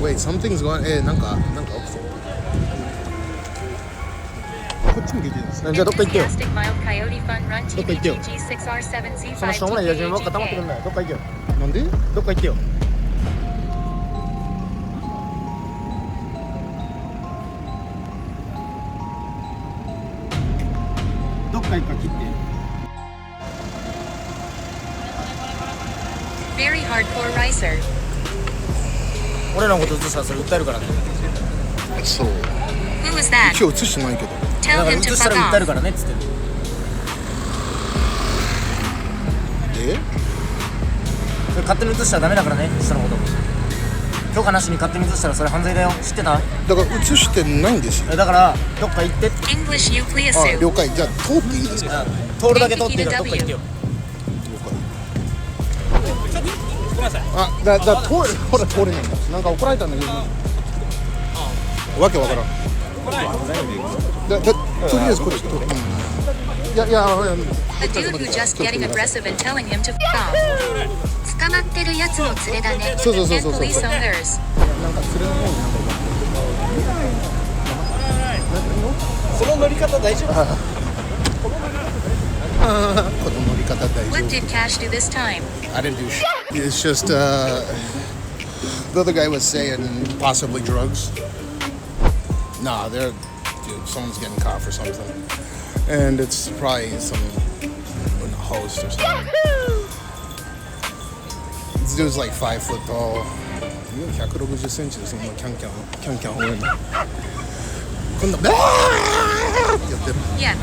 Wait, something's going. なんか起きてる。こっちも聞いてるんです。じゃあどっか行ってよ。どっか行ってよ。そのしょうもないやじめばっか溜まってくんない。どっか行ってよ。なんで？どっか行ってよ。どっか行くか切って。Very hardcore ricer. 俺らのこと映したらそれ訴えるからね。そう。Who was that? 今日映してないけど。Tell him to 映したら fuck 訴える off. からねっつってる。それ勝手に映したらダメだからね、人のこと。許可なしに勝手に映したらそれ犯罪だよ。知ってた？だから映してないんですよ。だからどっか行って。English you please. あ、了解。じゃあ通っていいですか？通るだけ通っていいからどっか行ってよ。あ、だ通れ、ほら通れないんだ。なんか怒られたんだけど。わけわからん。とりあえずこれ。いや。A dude who just getting aggressive and telling him to fuck off. 捕まってるやつの連れだね。そう。And police owners. なんか連れの方にその乗り方大丈夫？この乗り方大丈夫。 What did Cash do this time? I didn't do shit. It's just the other guy was saying possibly drugs. Nah, dude, someone's getting caught for something, and it's probably some host or something. This dude's like 5 foot tall. 160センチでそんなキャンキャン吠えるの。こんなやってる。Yeah.